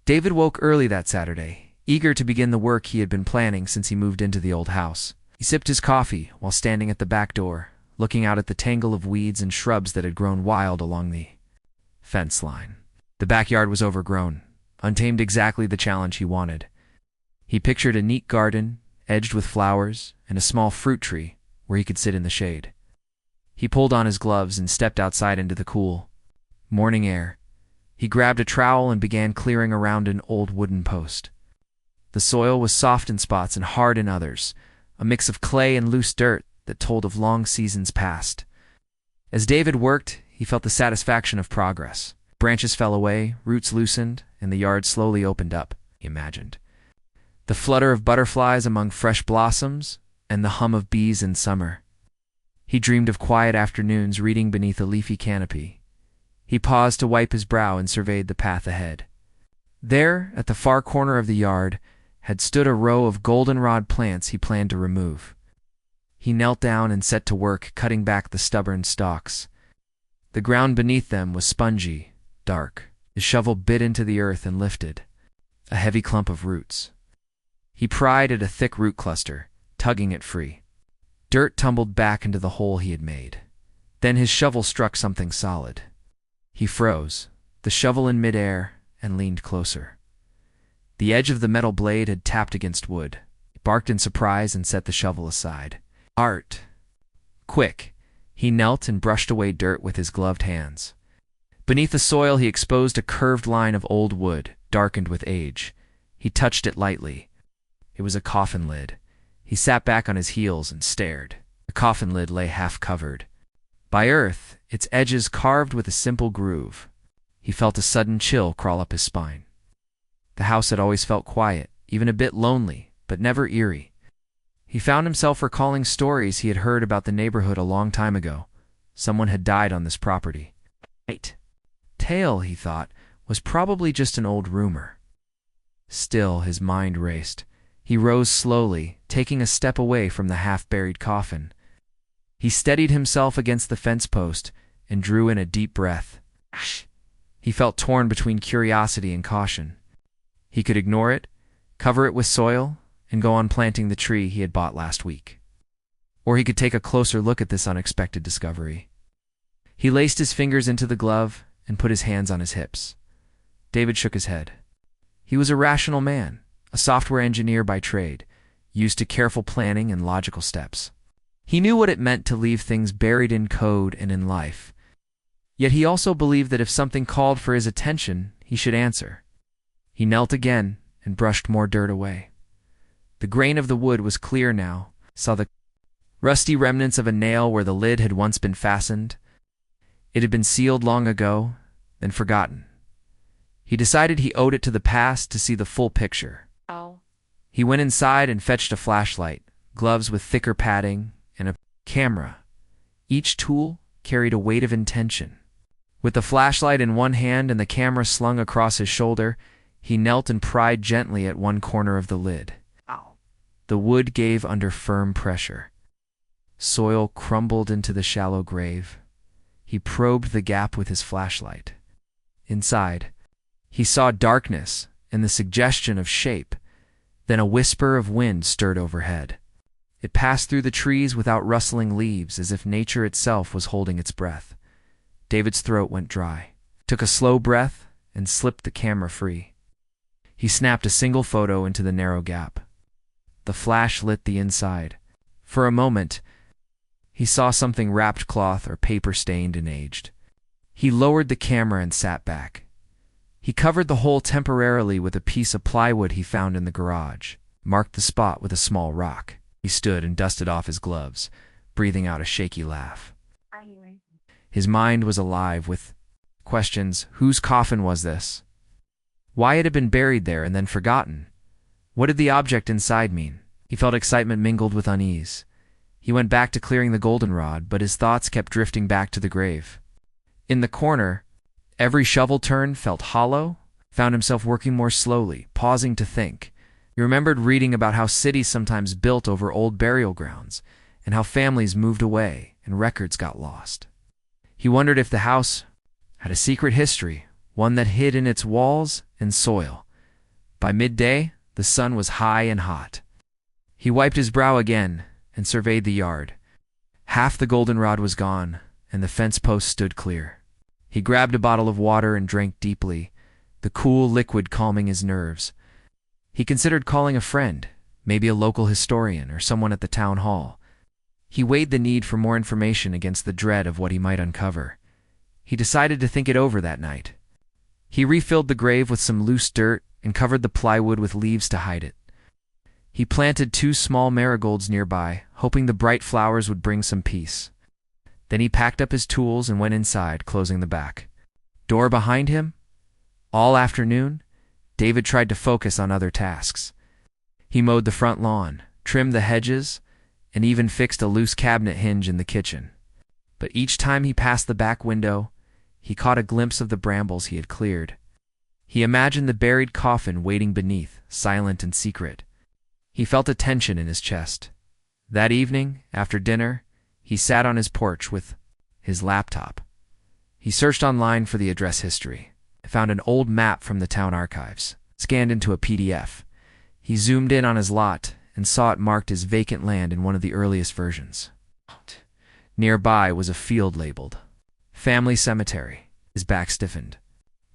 David woke early that Saturday, eager to begin the work he had been planning since he moved into the old house. He sipped his coffee while standing at the back door, looking out at the tangle of weeds and shrubs that had grown wild along the fence line. The backyard was overgrown, untamed, exactly the challenge he wanted. He pictured a neat garden, edged with flowers, and a small fruit tree where he could sit in the shade. He pulled on his gloves and stepped outside into the cool morning air. He grabbed a trowel and began clearing around an old wooden post. The soil was soft in spots and hard in others, a mix of clay and loose dirt that told of long seasons past. As David worked, he felt the satisfaction of progress. Branches fell away, roots loosened, and the yard slowly opened up, he imagined. The flutter of butterflies among fresh blossoms, and the hum of bees in summer. He dreamed of quiet afternoons reading beneath a leafy canopy. He paused to wipe his brow and surveyed the path ahead. There, at the far corner of the yard, had stood a row of goldenrod plants he planned to remove. He knelt down and set to work, cutting back the stubborn stalks. The ground beneath them was spongy, dark. His shovel bit into the earth and lifted a heavy clump of roots. He pried at a thick root cluster, tugging it free. Dirt tumbled back into the hole he had made. Then his shovel struck something solid. He froze, the shovel in midair, and leaned closer. The edge of the metal blade had tapped against wood. He barked in surprise and set the shovel aside. Art! Quick! He knelt and brushed away dirt with his gloved hands. Beneath the soil he exposed a curved line of old wood, darkened with age. He touched it lightly. It was a coffin lid. He sat back on his heels and stared. The coffin lid lay half-covered by earth, its edges carved with a simple groove. He felt a sudden chill crawl up his spine. The house had always felt quiet, even a bit lonely, but never eerie. He found himself recalling stories he had heard about the neighborhood a long time ago. Someone had died on this property. Right. Tale, he thought, was probably just an old rumor. Still, his mind raced. He rose slowly, taking a step away from the half-buried coffin. He steadied himself against the fence post and drew in a deep breath. He felt torn between curiosity and caution. He could ignore it, cover it with soil, and go on planting the tree he had bought last week. Or he could take a closer look at this unexpected discovery. He laced his fingers into the glove and put his hands on his hips. David shook his head. He was a rational man, a software engineer by trade, used to careful planning and logical steps. He knew what it meant to leave things buried in code and in life. Yet he also believed that if something called for his attention, he should answer. He knelt again and brushed more dirt away. The grain of the wood was clear now, saw the rusty remnants of a nail where the lid had once been fastened. It had been sealed long ago, then forgotten. He decided he owed it to the past to see the full picture. He went inside and fetched a flashlight, gloves with thicker padding, and a camera. Each tool carried a weight of intention. With the flashlight in one hand and the camera slung across his shoulder, he knelt and pried gently at one corner of the lid. The wood gave under firm pressure. Soil crumbled into the shallow grave. He probed the gap with his flashlight. Inside, he saw darkness and the suggestion of shape. Then a whisper of wind stirred overhead. It passed through the trees without rustling leaves, as if nature itself was holding its breath. David's throat went dry, took a slow breath, and slipped the camera free. He snapped a single photo into the narrow gap. The flash lit the inside. For a moment, he saw something wrapped cloth or paper stained and aged. He lowered the camera and sat back. He covered the hole temporarily with a piece of plywood he found in the garage, marked the spot with a small rock. He stood and dusted off his gloves, breathing out a shaky laugh. His mind was alive with questions. Whose coffin was this? Why it had been buried there and then forgotten? What did the object inside mean? He felt excitement mingled with unease. He went back to clearing the goldenrod, but his thoughts kept drifting back to the grave. In the corner, every shovel turn felt hollow, found himself working more slowly, pausing to think. He remembered reading about how cities sometimes built over old burial grounds, and how families moved away and records got lost. He wondered if the house had a secret history, one that hid in its walls and soil. By midday, the sun was high and hot. He wiped his brow again and surveyed the yard. Half the goldenrod was gone, and the fence post stood clear. He grabbed a bottle of water and drank deeply, the cool liquid calming his nerves. He considered calling a friend, maybe a local historian or someone at the town hall. He weighed the need for more information against the dread of what he might uncover. He decided to think it over that night. He refilled the grave with some loose dirt and covered the plywood with leaves to hide it. He planted 2 small marigolds nearby, hoping the bright flowers would bring some peace. Then he packed up his tools and went inside, closing the back door behind him. All afternoon, David tried to focus on other tasks. He mowed the front lawn, trimmed the hedges, and even fixed a loose cabinet hinge in the kitchen. But each time he passed the back window, he caught a glimpse of the brambles he had cleared. He imagined the buried coffin waiting beneath, silent and secret. He felt a tension in his chest. That evening, after dinner, he sat on his porch with his laptop. He searched online for the address history, found an old map from the town archives, scanned into a PDF. He zoomed in on his lot and saw it marked as vacant land in one of the earliest versions. Nearby was a field labeled Family Cemetery. His back stiffened.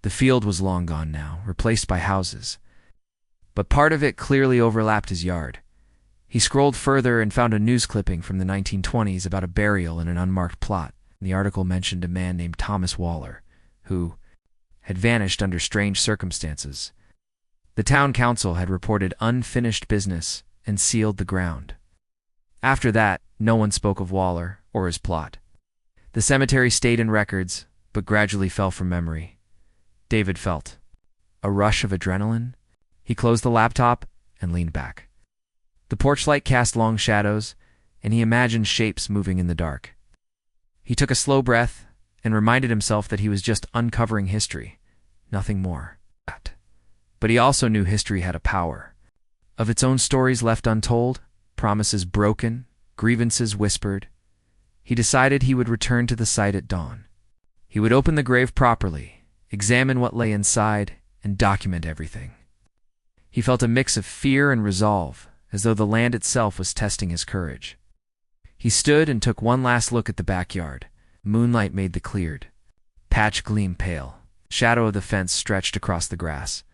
The field was long gone now, replaced by houses. But part of it clearly overlapped his yard. He scrolled further and found a news clipping from the 1920s about a burial in an unmarked plot. The article mentioned a man named Thomas Waller, who had vanished under strange circumstances. The town council had reported unfinished business and sealed the ground. After that, no one spoke of Waller or his plot. The cemetery stayed in records, but gradually fell from memory. David felt a rush of adrenaline. He closed the laptop and leaned back. The porch light cast long shadows, and he imagined shapes moving in the dark. He took a slow breath and reminded himself that he was just uncovering history, nothing more. But he also knew history had a power. Of its own stories left untold, promises broken, grievances whispered. He decided he would return to the site at dawn. He would open the grave properly, examine what lay inside, and document everything. He felt a mix of fear and resolve, as though the land itself was testing his courage. He stood and took one last look at the backyard. Moonlight made the cleared patch gleam pale. Shadow of the fence stretched across the grass.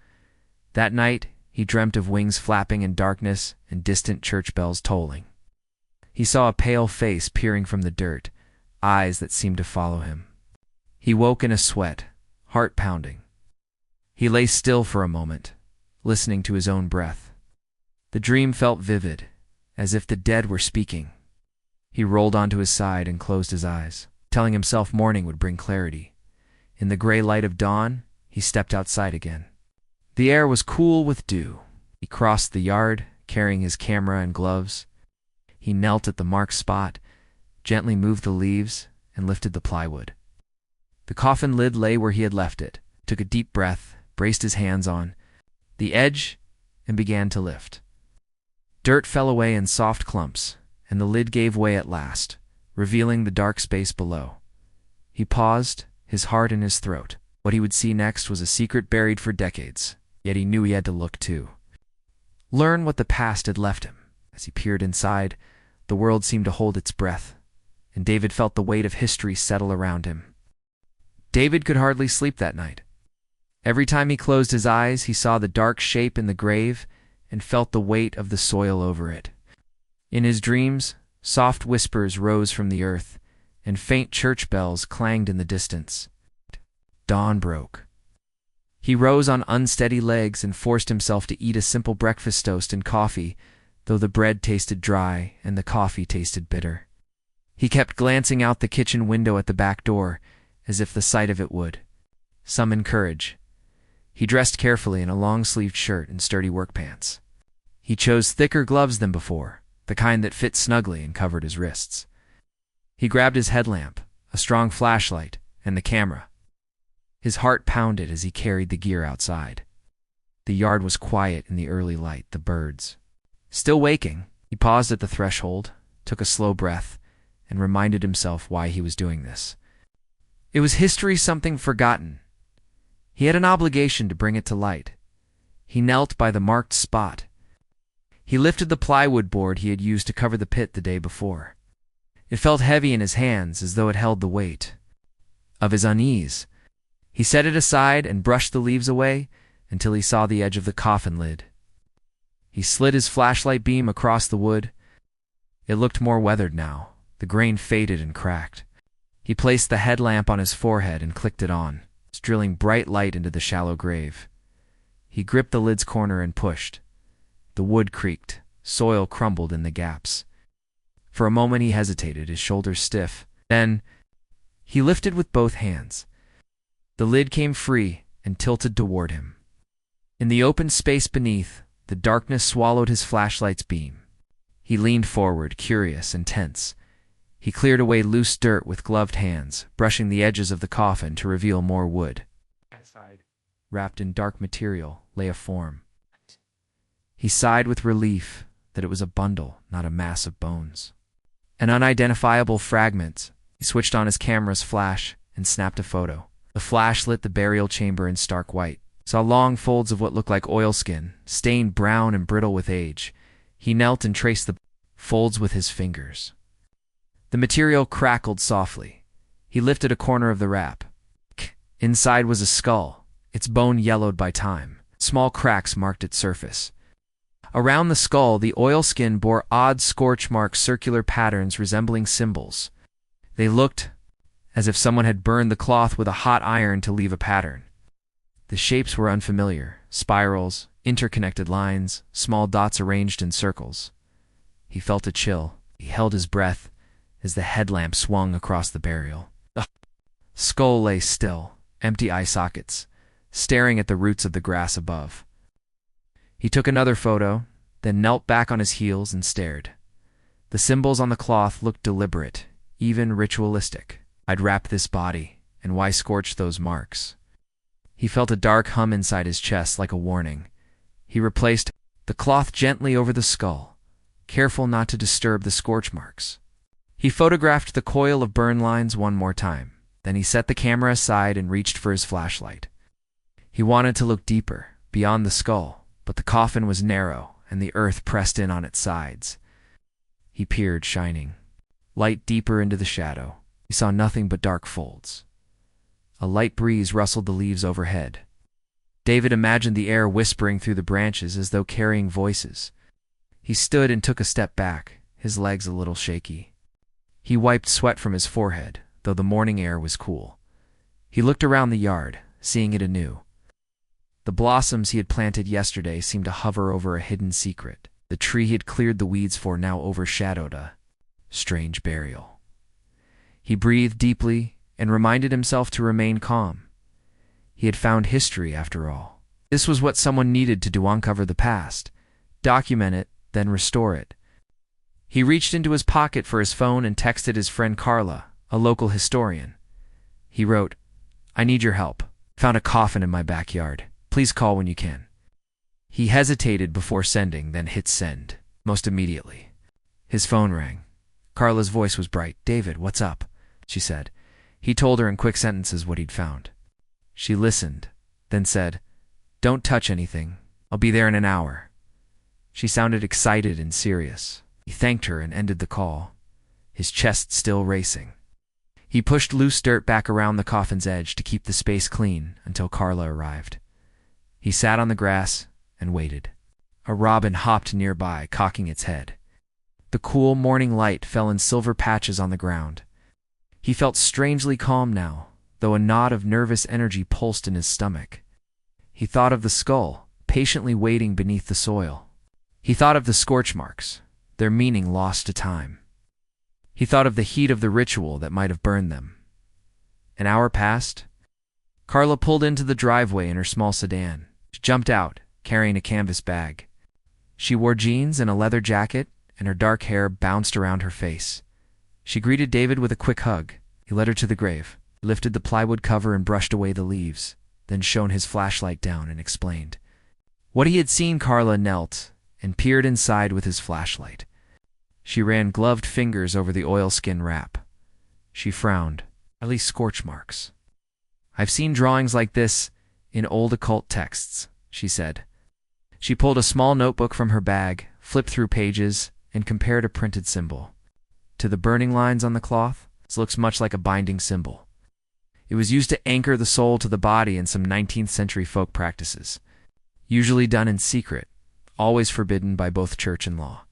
That night, he dreamt of wings flapping in darkness and distant church bells tolling. He saw a pale face peering from the dirt, eyes that seemed to follow him. He woke in a sweat, heart pounding. He lay still for a moment, listening to his own breath. The dream felt vivid, as if the dead were speaking. He rolled onto his side and closed his eyes, telling himself morning would bring clarity. In the gray light of dawn, he stepped outside again. The air was cool with dew. He crossed the yard, carrying his camera and gloves. He knelt at the marked spot, gently moved the leaves, and lifted the plywood. The coffin lid lay where he had left it, took a deep breath, braced his hands on the edge, and began to lift. Dirt fell away in soft clumps, and the lid gave way at last, revealing the dark space below. He paused, his heart in his throat. What he would see next was a secret buried for decades, yet he knew he had to look too. Learn what the past had left him. As he peered inside, the world seemed to hold its breath, and David felt the weight of history settle around him. David could hardly sleep that night. Every time he closed his eyes, he saw the dark shape in the grave and felt the weight of the soil over it. In his dreams, soft whispers rose from the earth, and faint church bells clanged in the distance. Dawn broke. He rose on unsteady legs and forced himself to eat a simple breakfast toast and coffee, though the bread tasted dry and the coffee tasted bitter. He kept glancing out the kitchen window at the back door, as if the sight of it would summon courage. He dressed carefully in a long-sleeved shirt and sturdy work pants. He chose thicker gloves than before, the kind that fit snugly and covered his wrists. He grabbed his headlamp, a strong flashlight, and the camera. His heart pounded as he carried the gear outside. The yard was quiet in the early light, the birds still waking. He paused at the threshold, took a slow breath, and reminded himself why he was doing this. It was history something forgotten. He had an obligation to bring it to light. He knelt by the marked spot. He lifted the plywood board he had used to cover the pit the day before. It felt heavy in his hands, as though it held the weight of his unease. He set it aside and brushed the leaves away until he saw the edge of the coffin lid. He slid his flashlight beam across the wood. It looked more weathered now. The grain faded and cracked. He placed the headlamp on his forehead and clicked it on, drilling bright light into the shallow grave. He gripped the lid's corner and pushed. The wood creaked. Soil crumbled in the gaps. For a moment he hesitated, his shoulders stiff. Then he lifted with both hands. The lid came free and tilted toward him. In the open space beneath, the darkness swallowed his flashlight's beam. He leaned forward, curious and tense. He cleared away loose dirt with gloved hands, brushing the edges of the coffin to reveal more wood. Inside, wrapped in dark material, lay a form. He sighed with relief that it was a bundle, not a mass of bones. An unidentifiable fragment. He switched on his camera's flash and snapped a photo. The flash lit the burial chamber in stark white. Saw long folds of what looked like oilskin, stained brown and brittle with age. He knelt and traced the folds with his fingers. The material crackled softly. He lifted a corner of the wrap. Inside was a skull, its bone yellowed by time. Small cracks marked its surface. Around the skull, the oilskin bore odd scorch-marked circular patterns resembling symbols. They looked as if someone had burned the cloth with a hot iron to leave a pattern. The shapes were unfamiliar: spirals, interconnected lines, small dots arranged in circles. He felt a chill. He held his breath as the headlamp swung across the burial. The skull lay still, empty eye sockets, staring at the roots of the grass above. He took another photo, then knelt back on his heels and stared. The symbols on the cloth looked deliberate, even ritualistic. I'd wrap this body, and why scorch those marks? He felt a dark hum inside his chest, like a warning. He replaced the cloth gently over the skull, careful not to disturb the scorch marks. He photographed the coil of burn lines one more time. Then he set the camera aside and reached for his flashlight. He wanted to look deeper, beyond the skull, but the coffin was narrow and the earth pressed in on its sides. He peered, shining light deeper into the shadow. He saw nothing but dark folds. A light breeze rustled the leaves overhead. David imagined the air whispering through the branches as though carrying voices. He stood and took a step back, his legs a little shaky. He wiped sweat from his forehead, though the morning air was cool. He looked around the yard, seeing it anew. The blossoms he had planted yesterday seemed to hover over a hidden secret. The tree he had cleared the weeds for now overshadowed a strange burial. He breathed deeply and reminded himself to remain calm. He had found history, after all. This was what someone needed to do: uncover the past, document it, then restore it. He reached into his pocket for his phone and texted his friend Carla, a local historian. He wrote, "I need your help. Found a coffin in my backyard. Please call when you can." He hesitated before sending, then hit send, most immediately. His phone rang. Carla's voice was bright. "David, what's up?" she said. He told her in quick sentences what he'd found. She listened, then said, "Don't touch anything. I'll be there in an hour." She sounded excited and serious. He thanked her and ended the call, his chest still racing. He pushed loose dirt back around the coffin's edge to keep the space clean until Carla arrived. He sat on the grass and waited. A robin hopped nearby, cocking its head. The cool morning light fell in silver patches on the ground. He felt strangely calm now, though a knot of nervous energy pulsed in his stomach. He thought of the skull, patiently waiting beneath the soil. He thought of the scorch marks, their meaning lost to time. He thought of the heat of the ritual that might have burned them. An hour passed. Carla pulled into the driveway in her small sedan. She jumped out, carrying a canvas bag. She wore jeans and a leather jacket, and her dark hair bounced around her face. She greeted David with a quick hug. He led her to the grave. He lifted the plywood cover and brushed away the leaves, then shone his flashlight down and explained what he had seen. Carla knelt and peered inside with his flashlight. She ran gloved fingers over the oilskin wrap. She frowned. "At least scorch marks. I've seen drawings like this in old occult texts," she said. She pulled a small notebook from her bag, flipped through pages, and compared a printed symbol. To the burning lines on the cloth, this looks much like a binding symbol. It was used to anchor the soul to the body in some 19th century folk practices, usually done in secret, always forbidden by both church and law.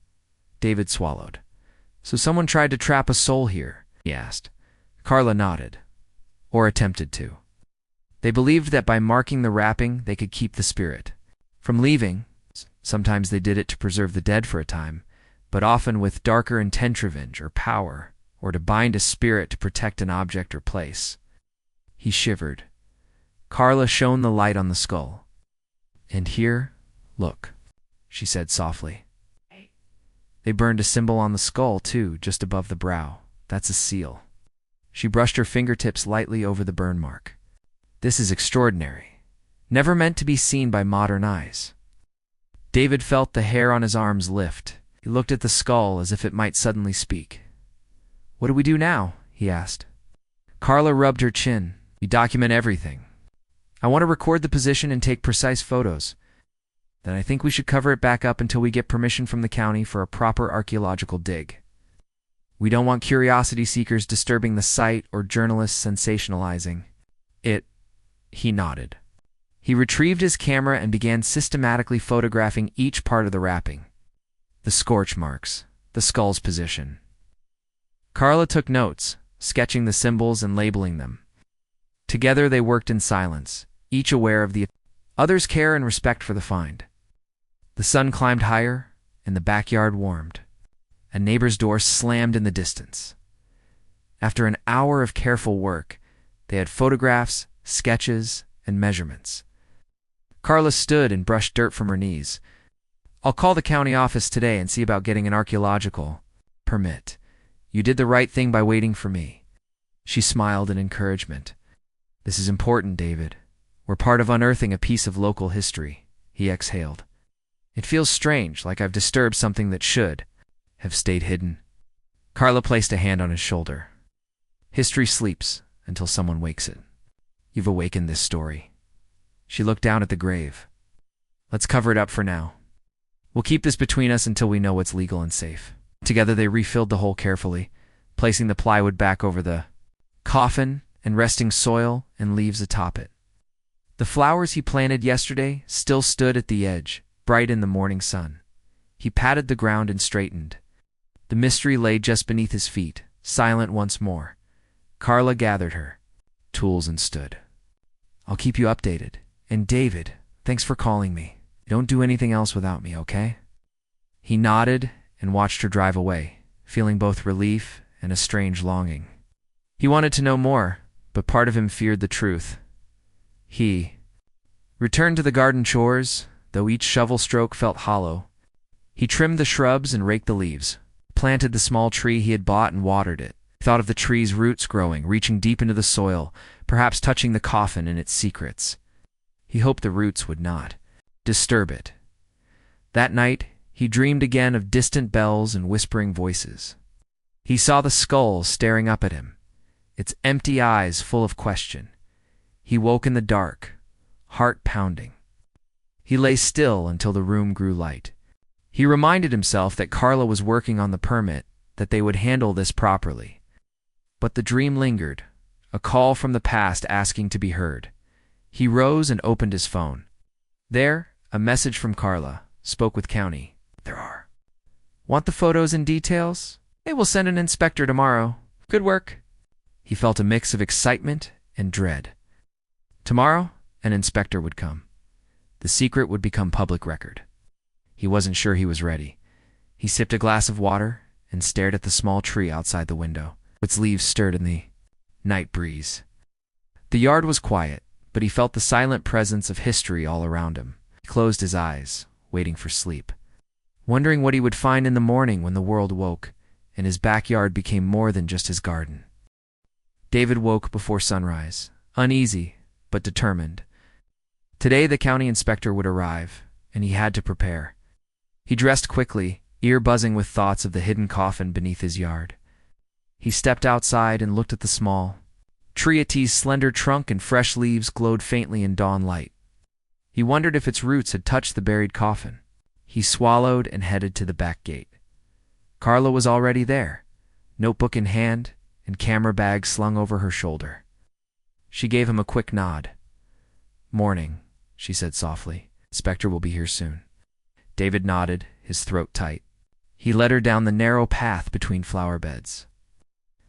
David swallowed. So someone tried to trap a soul here, he asked. Carla nodded. Or attempted to. They believed that by marking the wrapping, they could keep the spirit from leaving. Sometimes they did it to preserve the dead for a time, but often with darker intent, revenge, or power, or to bind a spirit to protect an object or place. He shivered. Carla shone the light on the skull. And here, look, she said softly. They burned a symbol on the skull, too, just above the brow. That's a seal. She brushed her fingertips lightly over the burn mark. This is extraordinary. Never meant to be seen by modern eyes. David felt the hair on his arms lift. He looked at the skull as if it might suddenly speak. What do we do now? He asked. Carla rubbed her chin. We document everything. I want to record the position and take precise photos. Then I think we should cover it back up until we get permission from the county for a proper archaeological dig. We don't want curiosity seekers disturbing the site or journalists sensationalizing it. He nodded. He retrieved his camera and began systematically photographing each part of the wrapping. The scorch marks, the skull's position. Carla took notes, sketching the symbols and labeling them. Together they worked in silence, each aware of the other's care and respect for the find. The sun climbed higher, and the backyard warmed. A neighbor's door slammed in the distance. After an hour of careful work, they had photographs, sketches, and measurements. Carla stood and brushed dirt from her knees. I'll call the county office today and see about getting an archaeological permit. You did the right thing by waiting for me. She smiled in encouragement. This is important, David. We're part of unearthing a piece of local history. He exhaled. It feels strange, like I've disturbed something that should have stayed hidden. Carla placed a hand on his shoulder. History sleeps until someone wakes it. You've awakened this story. She looked down at the grave. Let's cover it up for now. We'll keep this between us until we know what's legal and safe. Together they refilled the hole carefully, placing the plywood back over the coffin and resting soil and leaves atop it. The flowers he planted yesterday still stood at the edge, bright in the morning sun. He patted the ground and straightened. The mystery lay just beneath his feet, silent once more. Carla gathered her tools and stood. I'll keep you updated. And David, thanks for calling me. Don't do anything else without me, okay? He nodded and watched her drive away, feeling both relief and a strange longing. He wanted to know more, but part of him feared the truth. He returned to the garden chores, though each shovel stroke felt hollow. He trimmed the shrubs and raked the leaves, planted the small tree he had bought and watered it. He thought of the tree's roots growing, reaching deep into the soil, perhaps touching the coffin and its secrets. He hoped the roots would not disturb it. That night, he dreamed again of distant bells and whispering voices. He saw the skull staring up at him, its empty eyes full of question. He woke in the dark, heart pounding. He lay still until the room grew light. He reminded himself that Carla was working on the permit, that they would handle this properly. But the dream lingered, a call from the past asking to be heard. He rose and opened his phone. There, a message from Carla, spoke with county. There are. Want the photos and details? They will send an inspector tomorrow. Good work. He felt a mix of excitement and dread. Tomorrow, an inspector would come. The secret would become public record. He wasn't sure he was ready. He sipped a glass of water and stared at the small tree outside the window. Its leaves stirred in the night breeze. The yard was quiet, but he felt the silent presence of history all around him. He closed his eyes, waiting for sleep, wondering what he would find in the morning when the world woke, and his backyard became more than just his garden. David woke before sunrise, uneasy, but determined. Today the county inspector would arrive, and he had to prepare. He dressed quickly, ear buzzing with thoughts of the hidden coffin beneath his yard. He stepped outside and looked at the small tree. Its slender trunk and fresh leaves glowed faintly in dawn light. He wondered if its roots had touched the buried coffin. He swallowed and headed to the back gate. Carla was already there, notebook in hand and camera bag slung over her shoulder. She gave him a quick nod. "Morning," she said softly. "Inspector will be here soon." David nodded, his throat tight. He led her down the narrow path between flower beds.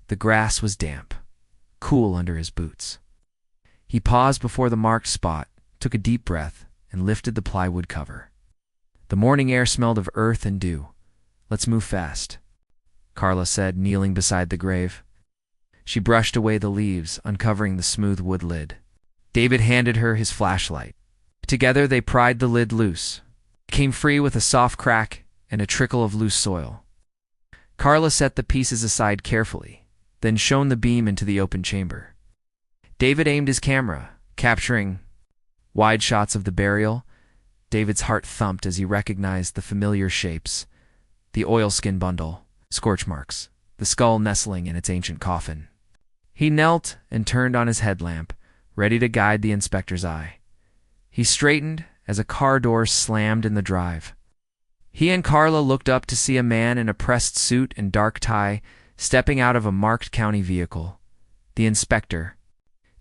The grass was damp, cool under his boots. He paused before the marked spot, took a deep breath, and lifted the plywood cover. The morning air smelled of earth and dew. "Let's move fast," Carla said, kneeling beside the grave. She brushed away the leaves, uncovering the smooth wood lid. David handed her his flashlight. Together they pried the lid loose. It came free with a soft crack and a trickle of loose soil. Carla set the pieces aside carefully, then shone the beam into the open chamber. David aimed his camera, capturing wide shots of the burial. David's heart thumped as he recognized the familiar shapes: the oilskin bundle, scorch marks, the skull nestling in its ancient coffin. He knelt and turned on his headlamp, ready to guide the inspector's eye. He straightened as a car door slammed in the drive. He and Carla looked up to see a man in a pressed suit and dark tie stepping out of a marked county vehicle. The inspector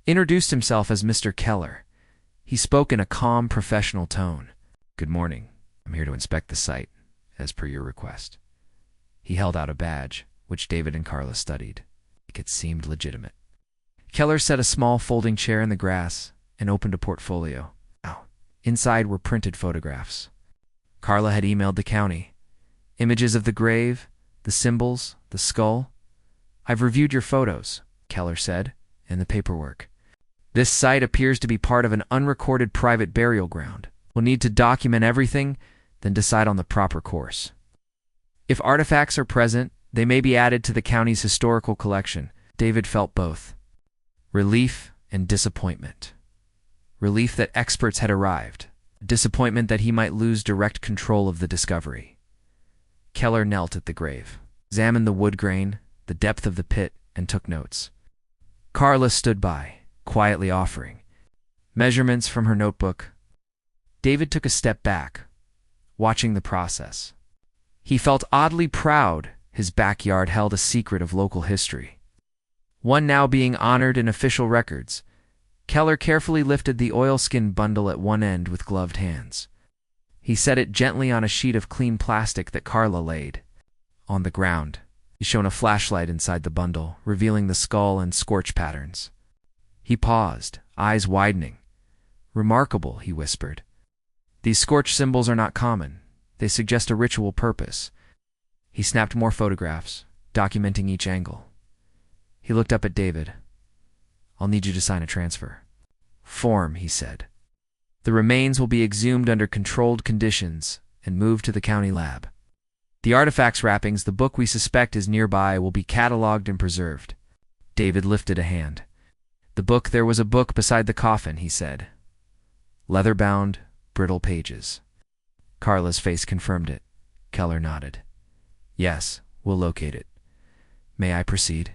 introduced himself as Mr. Keller. He spoke in a calm, professional tone. "Good morning. I'm here to inspect the site, as per your request." He held out a badge, which David and Carla studied. It seemed legitimate. Keller set a small folding chair in the grass and opened a portfolio. Inside were printed photographs. Carla had emailed the county. Images of the grave, the symbols, the skull. "I've reviewed your photos," Keller said, "and the paperwork. This site appears to be part of an unrecorded private burial ground. We'll need to document everything, then decide on the proper course. If artifacts are present, they may be added to the county's historical collection." David felt both relief and disappointment. Relief that experts had arrived, disappointment that he might lose direct control of the discovery. Keller knelt at the grave, examined the wood grain, the depth of the pit, and took notes. Carla stood by, quietly offering measurements from her notebook. David took a step back, watching the process. He felt oddly proud his backyard held a secret of local history, one now being honored in official records. Keller carefully lifted the oilskin bundle at one end with gloved hands. He set it gently on a sheet of clean plastic that Carla laid on the ground. He shone a flashlight inside the bundle, revealing the skull and scorch patterns. He paused, eyes widening. "Remarkable," he whispered. "These scorch symbols are not common. They suggest a ritual purpose." He snapped more photographs, documenting each angle. He looked up at David. "I'll need you to sign a transfer form," he said. "The remains will be exhumed under controlled conditions and moved to the county lab. The artifacts wrappings, the book we suspect is nearby, will be cataloged and preserved." David lifted a hand. "The book, there was a book beside the coffin," he said. "Leather-bound, brittle pages." Carla's face confirmed it. Keller nodded. "Yes, we'll locate it. May I proceed?"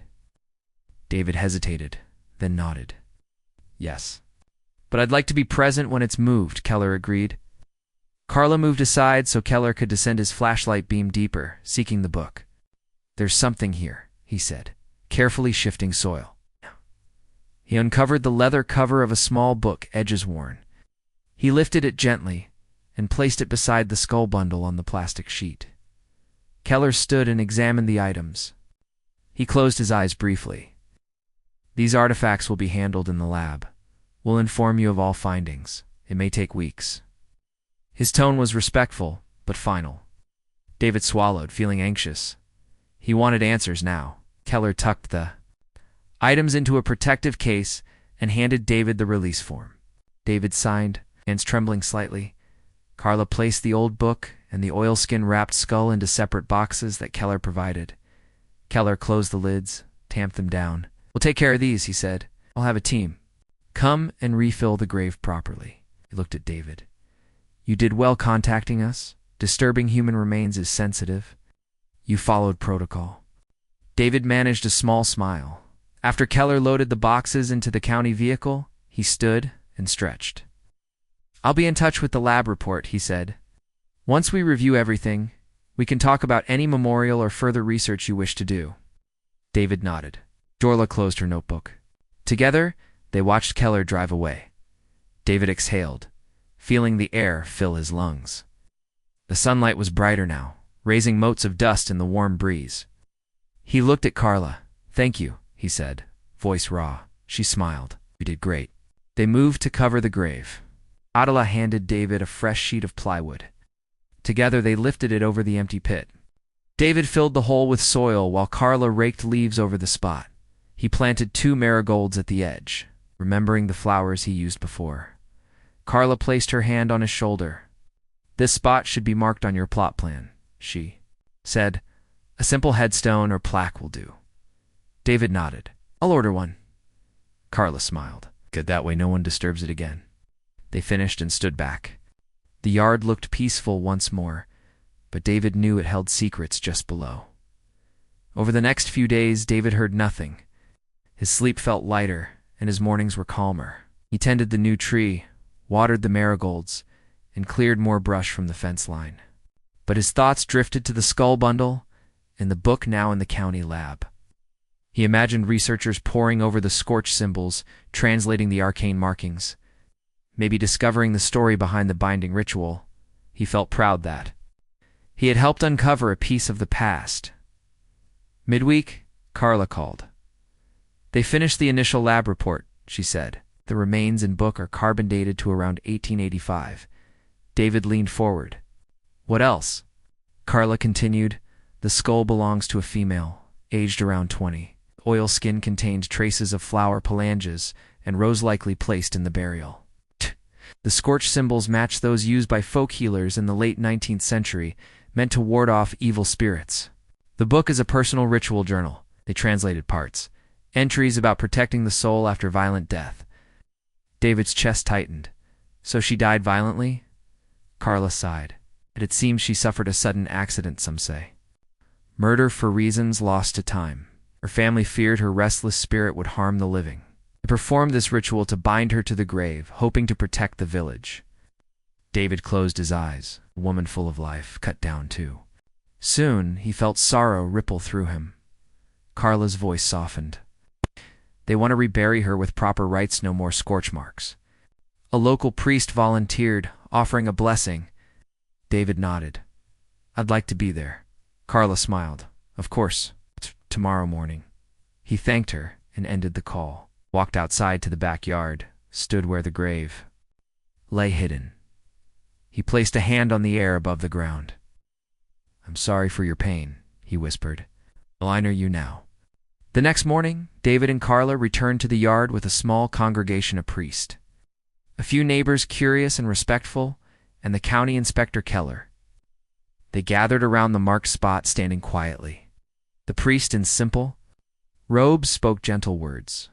David hesitated, then nodded. "Yes." "But I'd like to be present when it's moved," Keller agreed. Carla moved aside so Keller could descend his flashlight beam deeper, seeking the book. "There's something here," he said, carefully shifting soil. He uncovered the leather cover of a small book, edges worn. He lifted it gently and placed it beside the skull bundle on the plastic sheet. Keller stood and examined the items. He closed his eyes briefly. "These artifacts will be handled in the lab. We'll inform you of all findings. It may take weeks." His tone was respectful, but final. David swallowed, feeling anxious. He wanted answers now. Keller tucked the items into a protective case and handed David the release form. David signed, hands trembling slightly. Carla placed the old book and the oilskin-wrapped skull into separate boxes that Keller provided. Keller closed the lids, tamped them down. "We'll take care of these," he said. "I'll have a team. Come and refill the grave properly." He looked at David. "You did well contacting us. Disturbing human remains is sensitive. You followed protocol." David managed a small smile. After Keller loaded the boxes into the county vehicle, he stood and stretched. "I'll be in touch with the lab report," he said. "Once we review everything, we can talk about any memorial or further research you wish to do." David nodded. Dorla closed her notebook. Together, they watched Keller drive away. David exhaled, feeling the air fill his lungs. The sunlight was brighter now, raising motes of dust in the warm breeze. He looked at Carla. "Thank you," he said, voice raw. She smiled. "You did great." They moved to cover the grave. Adela handed David a fresh sheet of plywood. Together they lifted it over the empty pit. David filled the hole with soil while Carla raked leaves over the spot. He planted 2 marigolds at the edge, remembering the flowers he used before. Carla placed her hand on his shoulder. "This spot should be marked on your plot plan," she said. "A simple headstone or plaque will do." David nodded. "I'll order one." Carla smiled. "Good, that way no one disturbs it again." They finished and stood back. The yard looked peaceful once more, but David knew it held secrets just below. Over the next few days, David heard nothing. His sleep felt lighter, and his mornings were calmer. He tended the new tree, watered the marigolds, and cleared more brush from the fence line. But his thoughts drifted to the skull bundle and the book now in the county lab. He imagined researchers poring over the scorch symbols, translating the arcane markings, maybe discovering the story behind the binding ritual. He felt proud that he had helped uncover a piece of the past. Midweek, Carla called. "They finished the initial lab report," she said. "The remains and book are carbon dated to around 1885. David leaned forward. "What else?" Carla continued. "The skull belongs to a female, aged around 20. Oil skin contained traces of flower phalanges and rose likely placed in the burial. The scorch symbols match those used by folk healers in the late 19th century, meant to ward off evil spirits. The book is a personal ritual journal." They translated parts. "Entries about protecting the soul after violent death." David's chest tightened. "So she died violently?" Carla sighed. "It seems she suffered a sudden accident, some say. Murder for reasons lost to time. Her family feared her restless spirit would harm the living. They performed this ritual to bind her to the grave, hoping to protect the village." David closed his eyes, a woman full of life, cut down too. Soon he felt sorrow ripple through him. Carla's voice softened. "They want to rebury her with proper rites, no more scorch marks." A local priest volunteered, offering a blessing. David nodded. "I'd like to be there." Carla smiled. "Of course, tomorrow morning." He thanked her and ended the call, walked outside to the backyard, stood where the grave lay hidden. He placed a hand on the air above the ground. "I'm sorry for your pain," he whispered. "I'll honor you now." The next morning, David and Carla returned to the yard with a small congregation of priests. A few neighbors curious and respectful, and the county inspector Keller. They gathered around the marked spot, standing quietly. The priest in simple robes spoke gentle words,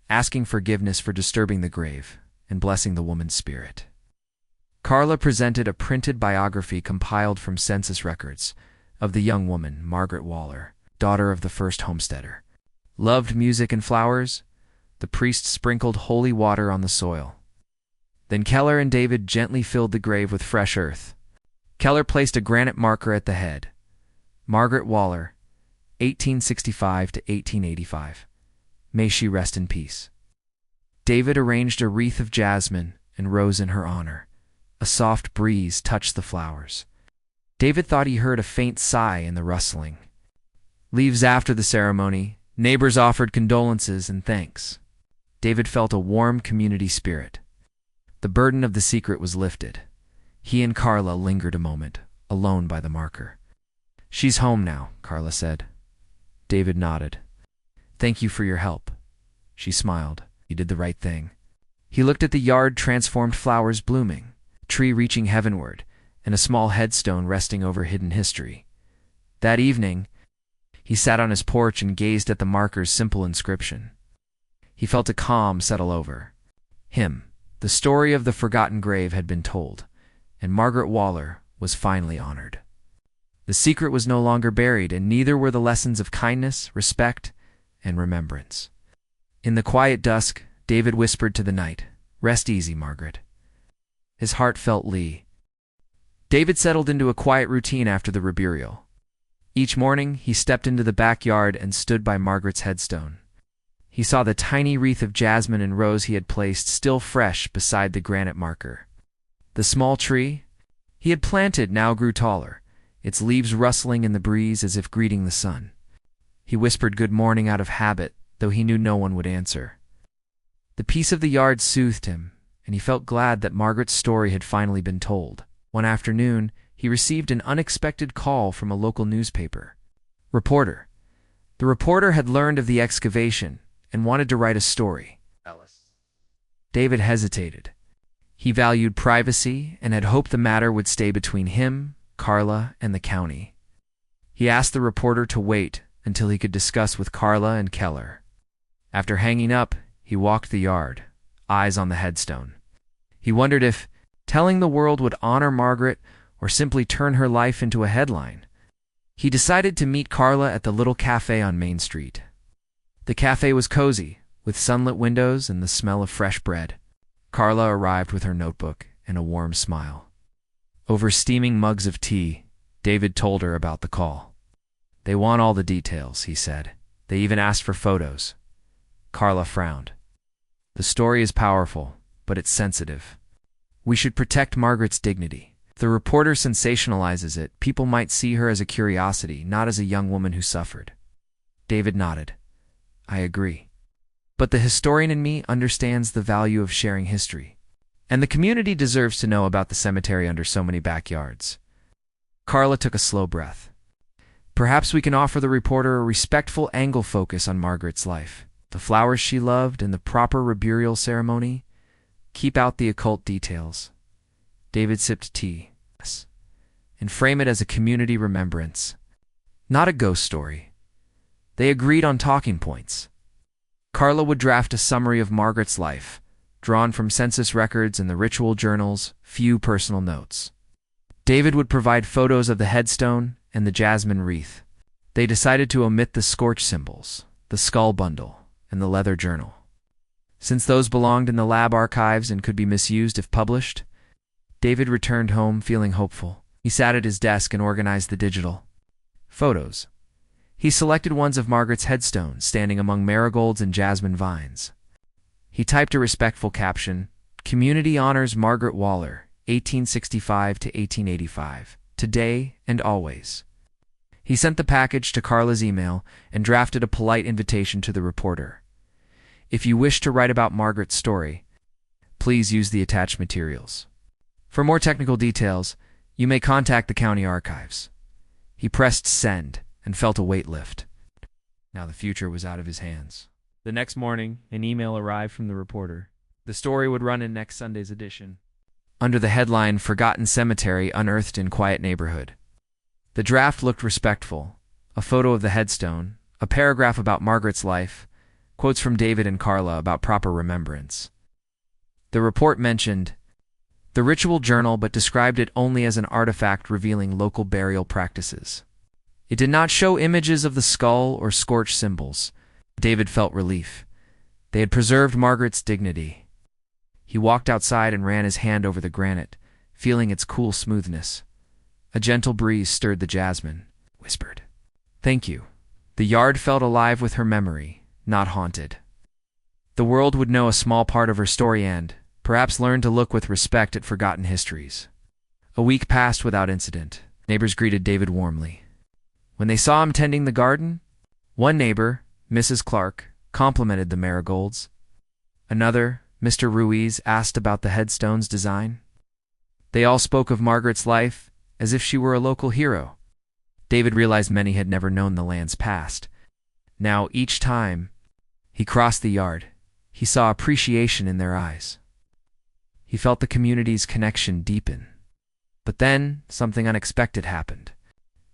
asking forgiveness for disturbing the grave and blessing the woman's spirit. Carla presented a printed biography compiled from census records of the young woman, Margaret Waller, daughter of the first homesteader. Loved music and flowers. The priest sprinkled holy water on the soil. Then Keller and David gently filled the grave with fresh earth. Keller placed a granite marker at the head. Margaret Waller, 1865 to 1885. May she rest in peace. David arranged a wreath of jasmine and rose in her honor. A soft breeze touched the flowers. David thought he heard a faint sigh in the rustling. Leaves after the ceremony, neighbors offered condolences and thanks. David felt a warm community spirit. The burden of the secret was lifted. He and Carla lingered a moment, alone by the marker. "She's home now," Carla said. David nodded. "Thank you for your help." She smiled. "You did the right thing." He looked at the yard, transformed flowers blooming, a tree reaching heavenward, and a small headstone resting over hidden history. That evening, he sat on his porch and gazed at the marker's simple inscription. He felt a calm settle over him. The story of the forgotten grave had been told, and Margaret Waller was finally honored. The secret was no longer buried, and neither were the lessons of kindness, respect, and remembrance. In the quiet dusk, David whispered to the night, "Rest easy, Margaret." His heart felt Lee. David settled into a quiet routine after the reburial. Each morning, he stepped into the backyard and stood by Margaret's headstone. He saw the tiny wreath of jasmine and rose he had placed still fresh beside the granite marker. The small tree he had planted now grew taller, its leaves rustling in the breeze as if greeting the sun. He whispered good morning out of habit, though he knew no one would answer. The peace of the yard soothed him, and he felt glad that Margaret's story had finally been told. One afternoon, he received an unexpected call from a local newspaper. Reporter. The reporter had learned of the excavation and wanted to write a story. David hesitated. He valued privacy and had hoped the matter would stay between him, Carla, and the county. He asked the reporter to wait until he could discuss with Carla and Keller. After hanging up, he walked the yard, eyes on the headstone. He wondered if telling the world would honor Margaret or simply turn her life into a headline. He decided to meet Carla at the little cafe on Main Street. The cafe was cozy, with sunlit windows and the smell of fresh bread. Carla arrived with her notebook and a warm smile. Over steaming mugs of tea, David told her about the call. "They want all the details," he said. "They even asked for photos." Carla frowned. "The story is powerful, but it's sensitive. We should protect Margaret's dignity. If the reporter sensationalizes it, people might see her as a curiosity, not as a young woman who suffered." David nodded. "I agree. But the historian in me understands the value of sharing history. And the community deserves to know about the cemetery under so many backyards." Carla took a slow breath. "Perhaps we can offer the reporter a respectful angle focus on Margaret's life. The flowers she loved and the proper reburial ceremony. Keep out the occult details." David sipped tea. "Yes. And frame it as a community remembrance, not a ghost story." They agreed on talking points. Carla would draft a summary of Margaret's life, drawn from census records and the ritual journals, few personal notes. David would provide photos of the headstone and the jasmine wreath. They decided to omit the scorch symbols, the skull bundle, and the leather journal. Since those belonged in the lab archives and could be misused if published, David returned home feeling hopeful. He sat at his desk and organized the digital photos. He selected ones of Margaret's headstone standing among marigolds and jasmine vines. He typed a respectful caption, "Community honors Margaret Waller, 1865 to 1885, today and always." He sent the package to Carla's email and drafted a polite invitation to the reporter. "If you wish to write about Margaret's story, please use the attached materials. For more technical details, you may contact the county archives." He pressed send and felt a weight lift. Now the future was out of his hands. The next morning, an email arrived from the reporter. The story would run in next Sunday's edition. Under the headline, "Forgotten Cemetery Unearthed in Quiet Neighborhood." The draft looked respectful. A photo of the headstone, a paragraph about Margaret's life, quotes from David and Carla about proper remembrance. The report mentioned the ritual journal but described it only as an artifact revealing local burial practices. It did not show images of the skull or scorched symbols. David felt relief. They had preserved Margaret's dignity. He walked outside and ran his hand over the granite, feeling its cool smoothness. A gentle breeze stirred the jasmine. Whispered, "Thank you." The yard felt alive with her memory, not haunted. The world would know a small part of her story and, perhaps, learn to look with respect at forgotten histories. A week passed without incident. Neighbors greeted David warmly. When they saw him tending the garden, one neighbor, Mrs. Clark, complimented the marigolds. Another, Mr. Ruiz, asked about the headstone's design. They all spoke of Margaret's life as if she were a local hero. David realized many had never known the land's past. Now, each time he crossed the yard, he saw appreciation in their eyes. He felt the community's connection deepen. But then, something unexpected happened.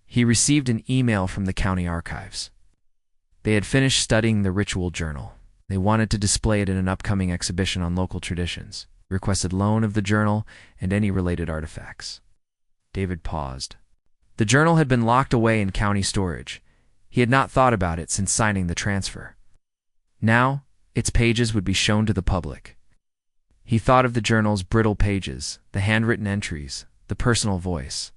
He received an email from the county archives. They had finished studying the ritual journal. They wanted to display it in an upcoming exhibition on local traditions, requested loan of the journal and any related artifacts. David paused. The journal had been locked away in county storage. He had not thought about it since signing the transfer. Now, its pages would be shown to the public. He thought of the journal's brittle pages, the handwritten entries, the personal voice.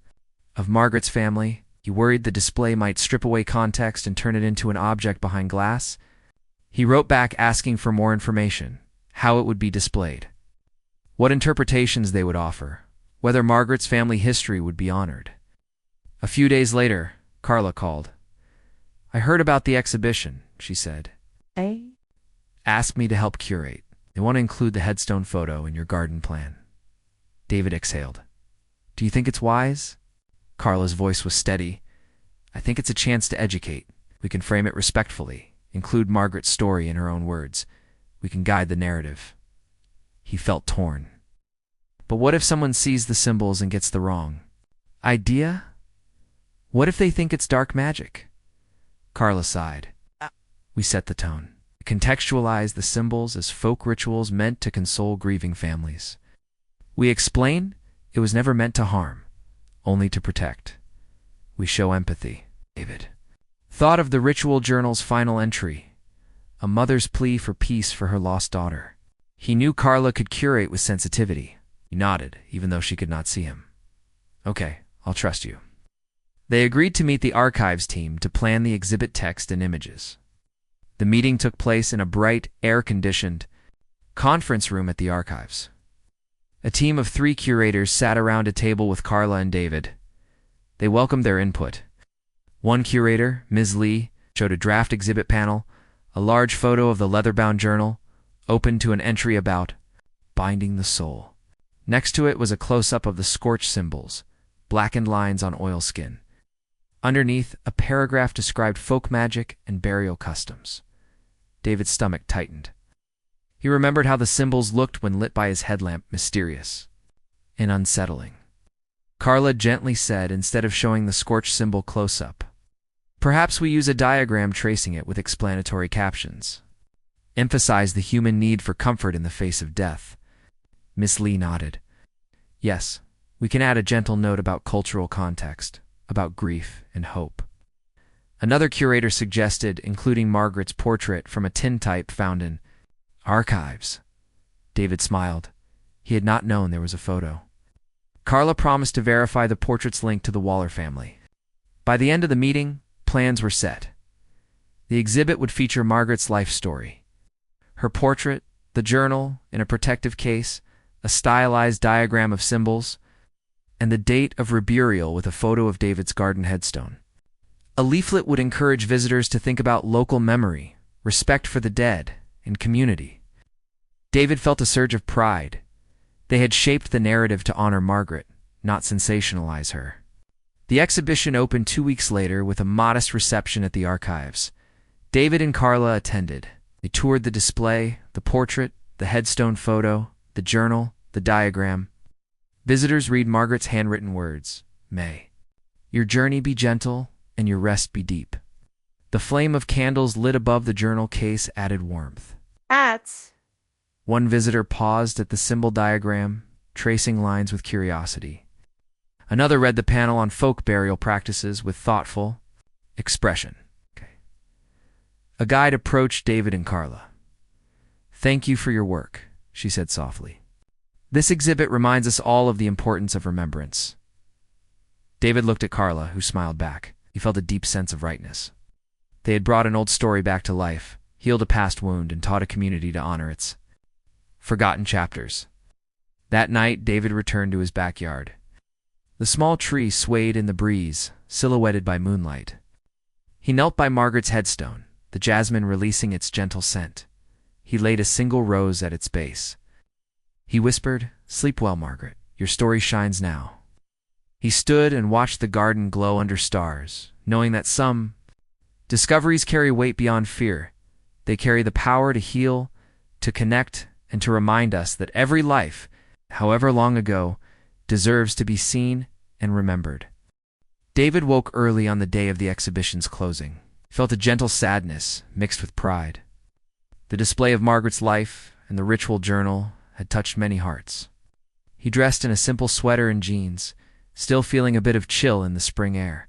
Of Margaret's family, he worried the display might strip away context and turn it into an object behind glass. He wrote back asking for more information, how it would be displayed, what interpretations they would offer, whether Margaret's family history would be honored. A few days later, Carla called. "I heard about the exhibition," she said. "Asked me to help curate. They want to include the headstone photo in your garden plan." David exhaled. "Do you think it's wise?" Carla's voice was steady. "I think it's a chance to educate. We can frame it respectfully, include Margaret's story in her own words. We can guide the narrative." He felt torn. But what if someone sees the symbols and gets the wrong idea? What if they think it's dark magic? Carla sighed. "We set the tone. Contextualize the symbols as folk rituals meant to console grieving families. We explain it was never meant to harm, only to protect. We show empathy." David thought of the ritual journal's final entry, a mother's plea for peace for her lost daughter. He knew Carla could curate with sensitivity. He nodded, even though she could not see him. "Okay, I'll trust you." They agreed to meet the archives team to plan the exhibit text and images. The meeting took place in a bright, air-conditioned conference room at the archives. A team of 3 curators sat around a table with Carla and David. They welcomed their input. One curator, Ms. Lee, showed a draft exhibit panel, a large photo of the leather-bound journal, open to an entry about binding the soul. Next to it was a close-up of the scorched symbols, blackened lines on oilskin. Underneath, a paragraph described folk magic and burial customs. David's stomach tightened. He remembered how the symbols looked when lit by his headlamp, mysterious and unsettling. Carla gently said, instead of showing the scorched symbol close-up, "Perhaps we use a diagram tracing it with explanatory captions. Emphasize the human need for comfort in the face of death." Miss Lee nodded. "Yes, we can add a gentle note about cultural context, about grief and hope." Another curator suggested including Margaret's portrait from a tintype found in archives. David smiled. He had not known there was a photo. Carla promised to verify the portrait's link to the Waller family. By the end of the meeting, plans were set. The exhibit would feature Margaret's life story. Her portrait, the journal in a protective case, a stylized diagram of symbols, and the date of her burial with a photo of David's garden headstone. A leaflet would encourage visitors to think about local memory, respect for the dead, and community. David felt a surge of pride. They had shaped the narrative to honor Margaret, not sensationalize her. The exhibition opened 2 weeks later with a modest reception at the archives. David and Carla attended. They toured the display, the portrait, the headstone photo, the journal, the diagram. Visitors read Margaret's handwritten words, "May your journey be gentle and your rest be deep." The flame of candles lit above the journal case added warmth. One visitor paused at the symbol diagram, tracing lines with curiosity. Another read the panel on folk burial practices with thoughtful expression. A guide approached David and Carla. "Thank you for your work," she said softly. "This exhibit reminds us all of the importance of remembrance." David looked at Carla, who smiled back. He felt a deep sense of rightness. They had brought an old story back to life, healed a past wound, and taught a community to honor its forgotten chapters. That night, David returned to his backyard. The small tree swayed in the breeze, silhouetted by moonlight. He knelt by Margaret's headstone, the jasmine releasing its gentle scent. He laid a single rose at its base. He whispered, "Sleep well, Margaret. Your story shines now." He stood and watched the garden glow under stars, knowing that some discoveries carry weight beyond fear. They carry the power to heal, to connect, and to remind us that every life, however long ago, deserves to be seen and remembered. David woke early on the day of the exhibition's closing. He felt a gentle sadness mixed with pride. The display of Margaret's life and the ritual journal had touched many hearts. He dressed in a simple sweater and jeans, still feeling a bit of chill in the spring air.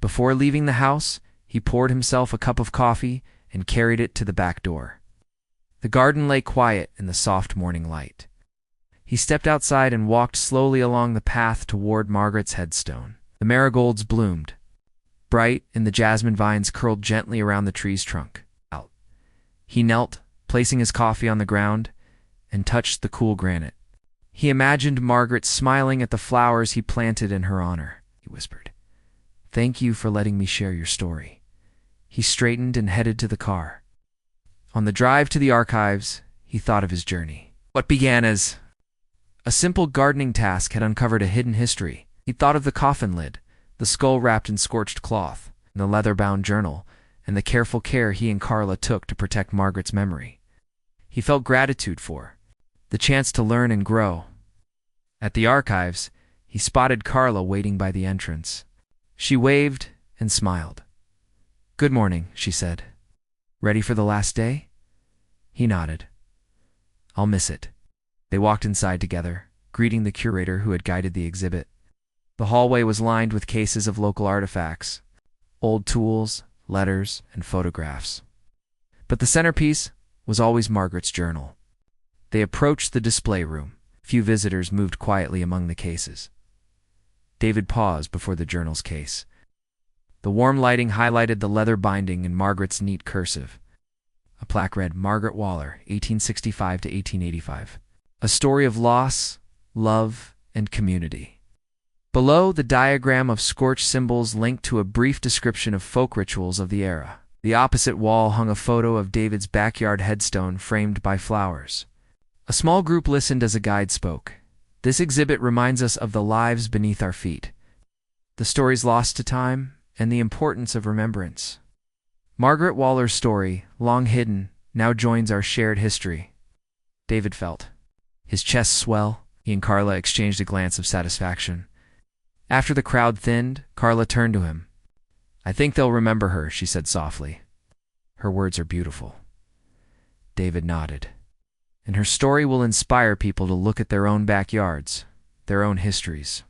Before leaving the house, he poured himself a cup of coffee and carried it to the back door. The garden lay quiet in the soft morning light. He stepped outside and walked slowly along the path toward Margaret's headstone. The marigolds bloomed, bright, and the jasmine vines curled gently around the tree's trunk. He knelt, placing his coffee on the ground, and touched the cool granite. He imagined Margaret smiling at the flowers he planted in her honor. He whispered, "Thank you for letting me share your story." He straightened and headed to the car. On the drive to the archives, he thought of his journey. What began as a simple gardening task had uncovered a hidden history. He thought of the coffin lid, the skull wrapped in scorched cloth, the leather-bound journal, and the careful care he and Carla took to protect Margaret's memory. He felt gratitude for the chance to learn and grow. At the archives, he spotted Carla waiting by the entrance. She waved and smiled. "Good morning," she said. "Ready for the last day?" He nodded. "I'll miss it." They walked inside together, greeting the curator who had guided the exhibit. The hallway was lined with cases of local artifacts, old tools, letters, and photographs. But the centerpiece was always Margaret's journal. They approached the display room. Few visitors moved quietly among the cases. David paused before the journal's case. The warm lighting highlighted the leather binding in Margaret's neat cursive. A plaque read, "Margaret Waller, 1865 to 1885. A story of loss, love, and community." Below, the diagram of scorched symbols linked to a brief description of folk rituals of the era. The opposite wall hung a photo of David's backyard headstone framed by flowers. A small group listened as a guide spoke. "This exhibit reminds us of the lives beneath our feet, the stories lost to time, and the importance of remembrance. Margaret Waller's story, long hidden, now joins our shared history." David felt his chest swell. He and Carla exchanged a glance of satisfaction. After the crowd thinned, Carla turned to him. "I think they'll remember her," she said softly. "Her words are beautiful." David nodded. "And her story will inspire people to look at their own backyards, their own histories."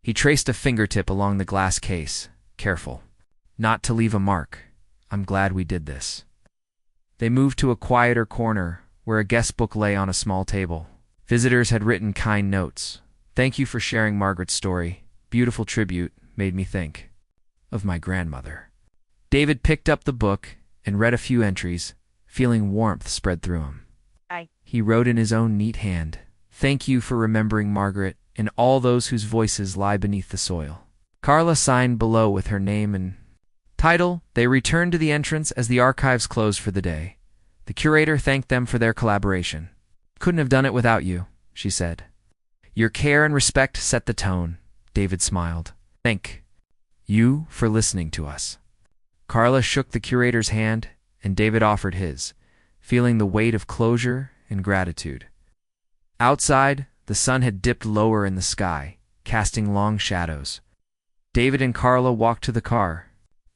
He traced a fingertip along the glass case, careful, not to leave a mark. "I'm glad we did this." They moved to a quieter corner, where a guest book lay on a small table. Visitors had written kind notes. "Thank you for sharing Margaret's story. Beautiful tribute, made me think of my grandmother." David picked up the book and read a few entries, feeling warmth spread through him. He wrote in his own neat hand, "Thank you for remembering Margaret and all those whose voices lie beneath the soil." Carla signed below with her name and title. They returned to the entrance as the archives closed for the day. The curator thanked them for their collaboration. "Couldn't have done it without you," she said. "Your care and respect set the tone." David smiled. "Thank you for listening to us." Carla shook the curator's hand, and David offered his, feeling the weight of closure and gratitude. Outside, the sun had dipped lower in the sky, casting long shadows. David and Carla walked to the car.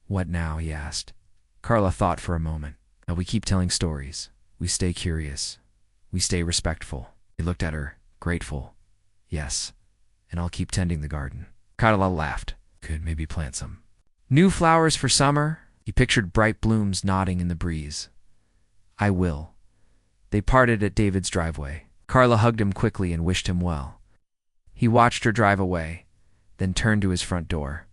"What now?" he asked. Carla thought for a moment. "We keep telling stories. We stay curious. We stay respectful." He looked at her, grateful. "Yes, and I'll keep tending the garden." Carla laughed. "Could maybe plant some new flowers for summer." He pictured bright blooms nodding in the breeze. "I will." They parted at David's driveway. Carla hugged him quickly and wished him well. He watched her drive away, then turned to his front door.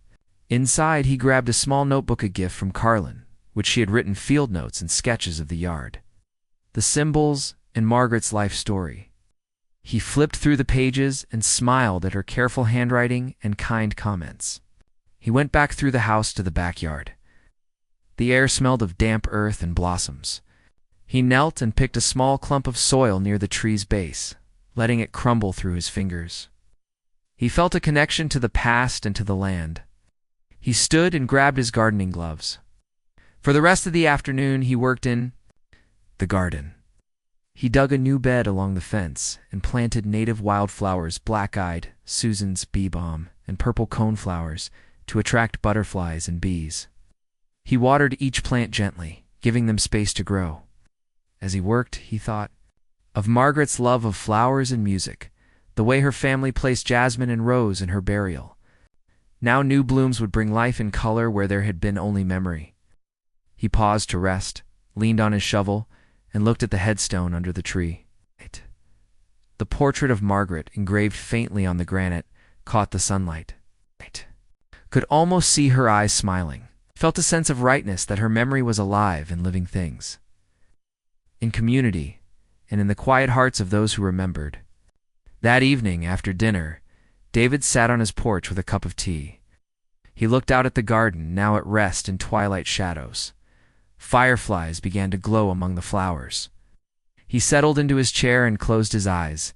Inside, he grabbed a small notebook, a gift from Carlin, which she had written field notes and sketches of the yard, the symbols, and Margaret's life story. He flipped through the pages and smiled at her careful handwriting and kind comments. He went back through the house to the backyard. The air smelled of damp earth and blossoms. He knelt and picked a small clump of soil near the tree's base, letting it crumble through his fingers. He felt a connection to the past and to the land. He stood and grabbed his gardening gloves. For the rest of the afternoon, he worked in the garden. He dug a new bed along the fence and planted native wildflowers, black-eyed, Susan's bee balm, and purple coneflowers, to attract butterflies and bees. He watered each plant gently, giving them space to grow. As he worked, he thought of Margaret's love of flowers and music, the way her family placed jasmine and rose in her burial. Now new blooms would bring life and color where there had been only memory. He paused to rest, leaned on his shovel, and looked at the headstone under the tree. The portrait of Margaret, engraved faintly on the granite, caught the sunlight. Could almost see her eyes smiling. Felt a sense of rightness that her memory was alive in living things. In community, and in the quiet hearts of those who remembered. That evening, after dinner, David sat on his porch with a cup of tea. He looked out at the garden, now at rest in twilight shadows. Fireflies began to glow among the flowers. He settled into his chair and closed his eyes,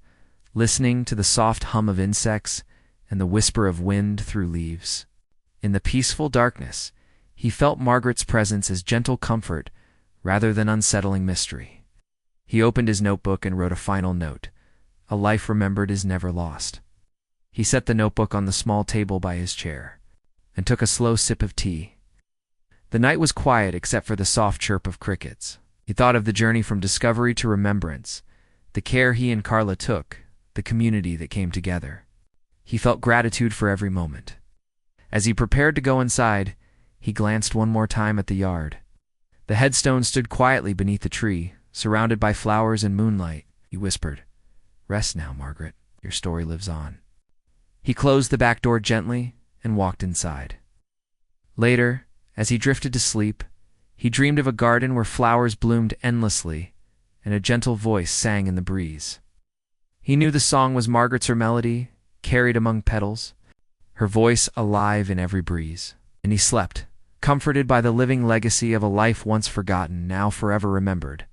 listening to the soft hum of insects and the whisper of wind through leaves. In the peaceful darkness, he felt Margaret's presence as gentle comfort rather than unsettling mystery. He opened his notebook and wrote a final note. A life remembered is never lost. He set the notebook on the small table by his chair and took a slow sip of tea. The night was quiet except for the soft chirp of crickets. He thought of the journey from discovery to remembrance, the care he and Carla took, the community that came together. He felt gratitude for every moment. As he prepared to go inside, he glanced one more time at the yard. The headstone stood quietly beneath the tree, surrounded by flowers and moonlight. He whispered, "Rest now, Margaret. Your story lives on." He closed the back door gently and walked inside. Later, as he drifted to sleep, he dreamed of a garden where flowers bloomed endlessly and a gentle voice sang in the breeze. He knew the song was Margaret's, her melody, carried among petals, her voice alive in every breeze. And he slept, comforted by the living legacy of a life once forgotten, now forever remembered.